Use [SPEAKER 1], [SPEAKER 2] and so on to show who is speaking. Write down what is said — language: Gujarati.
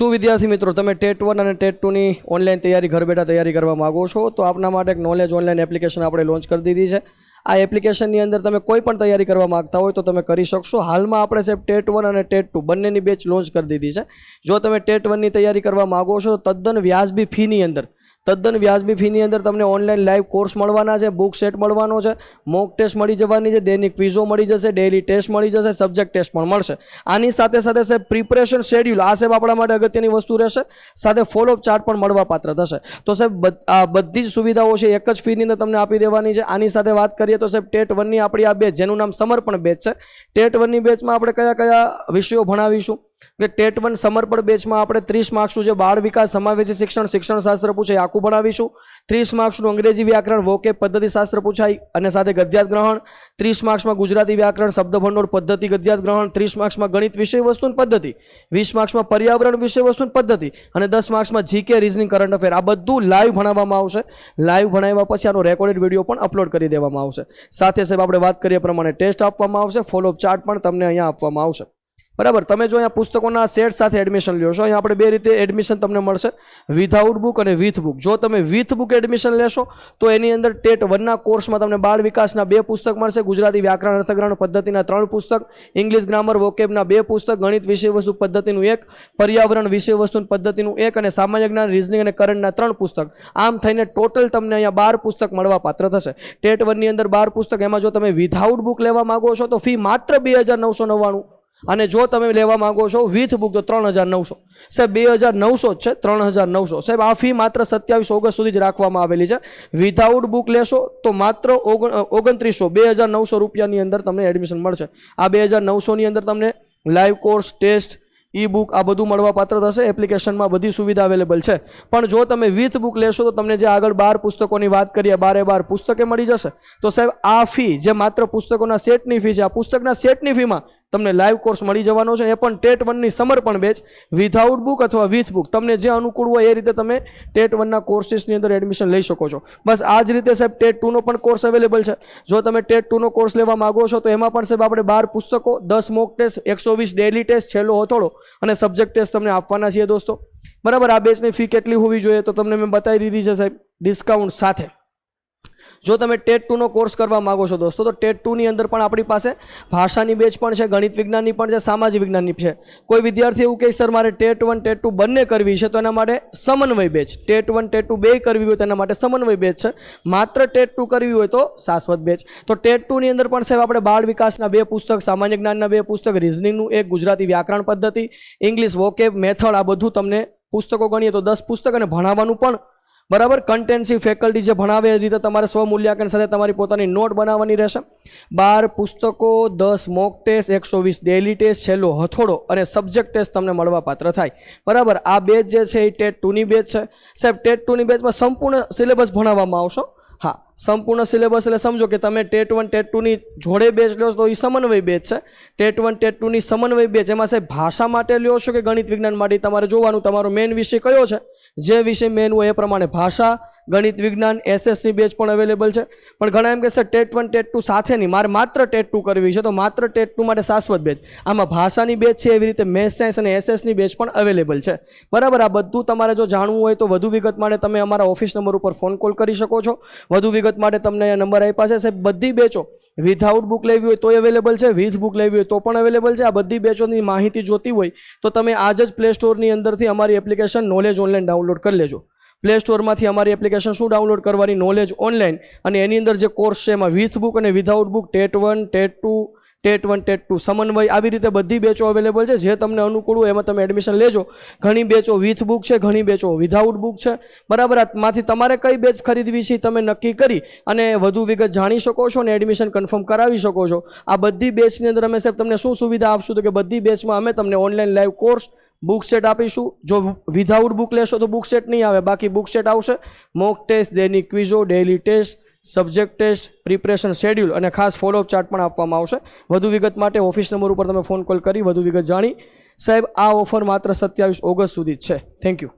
[SPEAKER 1] શું વિદ્યાર્થી મિત્રો તમે ટેટ 1 અને ટેટ 2 ની ઓનલાઈન તૈયારી ઘર બેઠા તૈયારી કરવા માંગો છો તો આપના માટે એક નોલેજ ઓનલાઈન એપ્લિકેશન આપણે લોન્ચ કરી દીધી છે। આ એપ્લિકેશનની અંદર તમે કોઈ પણ તૈયારી કરવા માંગતા હોય તો તમે કરી શકશો। હાલમાં આપણે સાહેબ ટેટ 1 અને ટેટ 2 બંનેની બેચ લોન્ચ કરી દીધી છે। જો તમે ટેટ 1 ની તૈયારી કરવા માંગો છો તો તદ્દન વ્યાજબી ફીની અંદર તમને ઓનલાઈન લાઈવ કોર્સ મળવાના છે, બુક સેટ મળવાનો છે, મોક ટેસ્ટ મળી જવાની છે, દૈનિક ક્વિઝો મળી જશે, ડેઇલી ટેસ્ટ મળી જશે, સબ્જેક્ટ ટેસ્ટ પણ મળશે। આની સાથે સાથે સાહેબ પ્રિપરેશન શેડ્યુલ આ સાહેબ આપણા માટે અગત્યની વસ્તુ રહેશે, સાથે ફોલોઅપ ચાર્ટ પણ મળવા પાત્ર થશે। તો સાહેબ આ બધી જ સુવિધાઓ છે એક જ ફીની અંદર તમને આપી દેવાની છે। આની સાથે વાત કરીએ તો સાહેબ ટેટ 1 ની આપણી આ બેચ જેનું નામ સમર્પણ બેચ છે। ટેટ 1 ની બેચમાં આપણે કયા કયા વિષયો ભણાવીશું કે ટેટ 1 સમર્પણ બેચમાં આપણે 30 માર્ક્સનું જે બાળ વિકાસ સમાવેશી શિક્ષણ શાસ્ત્ર પૂછાય આખું ભણાવીશું। 30 માર્ક્સનું અંગ્રેજી વ્યાકરણ વોકેબ પદ્ધતિ શાસ્ત્ર પૂછાય અને સાથે ગદ્યાર્થ ગ્રહણ। 30 માર્ક્સમાં ગુજરાતી વ્યાકરણ શબ્દ ભંડોળ પદ્ધતિ ગદ્યાર્થ ગ્રહણ। 30 માર્ક્સમાં ગણિત વિષય વસ્તુ પદ્ધતિ। 20 માર્ક્સમાં પર્યાવરણ વિષય વસ્તુ પદ્ધતિ અને 10 માર્ક્સમાં જીકે રીઝનિંગ કરંટ અફેર। આ બધું લાઈવ ભણાવવામાં આવશે। લાઈવ ભણાવ્યા પછી આનો રેકોર્ડેડ વિડીયો પણ અપલોડ કરી દેવામાં આવશે। સાથે સાહેબ આપણે વાત કરીએ પ્રમાણે ટેસ્ટ આપવામાં આવશે, ફોલોઅપ ચાર્ટ પણ તમને અહીંયા આપવામાં આવશે। બરાબર, તમે જો અહીંયા પુસ્તકોના સેટ સાથે એડમિશન લ્યો છો, અહીંયા આપણે બે રીતે એડમિશન તમને મળશે, વિધાઉટ બુક અને વિથ બુક। જો તમે વિથ બુક એડમિશન લેશો તો એની અંદર ટેટ 1 ના કોર્સમાં તમને બાળ વિકાસના 2 પુસ્તક મળશે, ગુજરાતી વ્યાકરણ અર્થગ્રહણ પદ્ધતિના 3 પુસ્તક, ઇંગ્લિશ ગ્રામર વોકેબના 2 પુસ્તક, ગણિત વિષય વસ્તુ પદ્ધતિનું 1, પર્યાવરણ વિષય વસ્તુ પદ્ધતિનું 1 અને સામાન્ય જ્ઞાન રીઝનિંગ અને કરંટના 3 પુસ્તક। આમ થઈને ટોટલ તમને અહીંયા 12 પુસ્તક મળવા પાત્ર થશે। ટેટ 1 ની અંદર 12 પુસ્તક, એમાં જો તમે વિધાઉટ બુક લેવા માંગો છો તો ફી માત્ર 2999 અને જો તમે લેવા માંગો છો વિથ બુક તો 3900। સાહેબ 2900 જ છે, 3900 સાહેબ આ ફી માત્ર 27 ઓગસ્ટ સુધી જ રાખવામાં આવેલી છે। વિધાઉટ બુક લેશો તો માત્ર 2900 રૂપિયાની અંદર તમને એડમિશન મળશે। આ 2900 ની અંદર તમને live course, test, ebook આ બધું મળવા પાત્ર થશે। એપ્લિકેશનમાં બધી સુવિધા અવેલેબલ છે। પણ જો તમે વિથ બુક લેશો તો તમને જે આગળ 12 પુસ્તકોની વાત કરીએ 12 પુસ્તકે મળી જશે। તો સાહેબ આ ફી જે માત્ર પુસ્તકોના સેટની ફી છે, આ પુસ્તકના સેટની ફીમાં તમને લાઈવ કોર્સ મળી જવાનો છે। એ પણ ટેટ 1 ની સમર્પણ બેચ વિધાઉટ બુક અથવા વિથ બુક, તમને જે અનુકૂળ હોય એ રીતે તમે ટેટ 1 ના કોર્સીસની અંદર એડમિશન લઈ શકો છો। બસ આ જ રીતે સાહેબ ટેટ 2 નો પણ કોર્સ અવેલેબલ છે। જો તમે ટેટ 2 નો કોર્સ લેવા માંગો છો તો એમાં પણ સાહેબ આપણે 12 પુસ્તકો, 10 મોક ટેસ્ટ, 120 ડેઇલી ટેસ્ટ, છેલ્લો હથોડો અને સબ્જેક્ટ ટેસ્ટ તમને આપવાના છીએ દોસ્તો। બરાબર, આ બેચની ફી કેટલી હોવી જોઈએ તો તમને મેં બતાવી દીધી છે સાહેબ ડિસ્કાઉન્ટ સાથે। જો તમે ટેટ 2 નો કોર્સ કરવા માંગો છો દોસ્તો તો ટેટ 2 ની અંદર પણ આપણી પાસે ભાષાની બેચ પણ છે, ગણિત વિજ્ઞાનની પણ છે, સામાજિક વિજ્ઞાનની છે। કોઈ વિદ્યાર્થી એવું કહે સર મારે ટેટ 1 ટેટ 2 બંને કરવી છે તો એના માટે સમન્વય બેચ, ટેટ 1 ટેટ 2 બે કરવી હોય તો એના માટે સમન્વય બેચ છે। માત્ર ટેટ 2 કરવી હોય તો શાશ્વત બેચ। તો ટેટ 2 ની અંદર પણ સાહેબ આપણે બાળ વિકાસના 2 પુસ્તક, સામાન્ય જ્ઞાનના 2 પુસ્તક, રીઝનિંગનું 1, ગુજરાતી વ્યાકરણ પદ્ધતિ, ઇંગ્લિશ વોકેબ મેથડ આ બધું તમને પુસ્તકો ગણીએ તો 10 પુસ્તક અને ભણાવવાનું પણ બરાબર કન્ટેન્સિવ ફેકલ્ટી જે ભણાવે એ રીતે તમારે સ્વમૂલ્યાંકન સાથે તમારી પોતાની નોટ બનાવવાની રહેશે। 12 પુસ્તકો, 10 મોક ટેસ્ટ, 120 ડેઇલી ટેસ્ટ, છેલ્લો હથોડો અને સબ્જેક્ટ ટેસ્ટ તમને મળવા પાત્ર થાય। બરાબર, આ બેચ જે છે એ ટેટ 2 ની બેચ છે સાહેબ। ટેટ 2 ની બેચમાં સંપૂર્ણ સિલેબસ ભણાવવામાં આવશે। હા, સંપૂર્ણ સિલેબસ એટલે સમજો કે તમે ટેટ 1 ટેટ 2 ની જોડે બેચ લો તો એ સમન્વય બેચ છે। ટેટ 1 ટેટ 2 ની સમન્વય બેચ એમાં સાહેબ ભાષા માટે લ્યો છો કે ગણિત વિજ્ઞાન માટે તમારે જોવાનું, તમારો મેઇન વિષય કયો છે, જે વિષય મેઇન હોય એ પ્રમાણે ભાષા, ગણિત વિજ્ઞાન, એસએસની બેચ પણ અવેલેબલ છે। પણ ઘણા એમ કહેશે ટેટ 1 ટેટ 2 સાથે નહીં, મારે માત્ર ટેટ 2 કરવી છે તો માત્ર ટેટ 2 માટે શાશ્વત બેચ, આમાં ભાષાની બેચ છે, એવી રીતે મેથ્સ સાયન્સ અને એસએસની બેચ પણ અવેલેબલ છે। બરાબર, આ બધું તમારે જો જાણવું હોય તો વધુ વિગત માટે તમે અમારા ઓફિસ નંબર ઉપર ફોન કોલ કરી શકો છો। વધુ વિગત માટે તમને અહીંયા નંબર આપ્યા છે સાહેબ। બધી બેચો વિધાઉટ બુક લેવી હોય તો અવેલેબલ છે, વિથ બુક લેવી હોય તો પણ અવેલેબલ છે। આ બધી બેચોની માહિતી જોતી હોય તો તમે આજ જ પ્લે સ્ટોરની અંદરથી અમારી એપ્લિકેશન નોલેજ ઓનલાઈન ડાઉનલોડ કરી લેજો। પ્લે સ્ટોરમાંથી અમારી એપ્લિકેશન શું ડાઉનલોડ કરવાની, નોલેજ ઓનલાઈન, અને એની અંદર જે કોર્સ છે એમાં વિથ બુક અને without book, TET 1 TET 2, TET 1 TET 2 સમન્વય, આવી રીતે બધી બેચો અવેલેબલ છે। જે તમને અનુકૂળ હોય એમાં તમે એડમિશન લેજો। ઘણી બેચો વિથ બુક છે, ઘણી બેચો વિધાઉટ બુક છે। બરાબર, આમાંથી તમારે કઈ બેચ ખરીદવી છે તમે નક્કી કરી અને વધુ વિગત જાણી શકો છો અને એડમિશન કન્ફર્મ કરાવી શકો છો। આ બધી બેચની અંદર અમે સાહેબ તમને શું સુવિધા આપશું તો કે બધી બેચમાં અમે તમને online live course, book set આપીશું। જો વિધાઉટ બુક લેશો તો બુક સેટ નહીં આવે, બાકી બુક સેટ આવશે, મોક ટેસ્ટ, દૈનિક ક્વિઝો, daily test, subject test, preparation schedule અને ખાસ ફોલોઅપ ચાર્ટ પણ આપવામાં આવશે। વધુ વિગત માટે ઓફિસ નંબર ઉપર તમે ફોન કોલ કરી વધુ વિગત જાણી સાહેબ આ ઓફર માત્ર 27 ઓગસ્ટ સુધી જ છે। Thank you.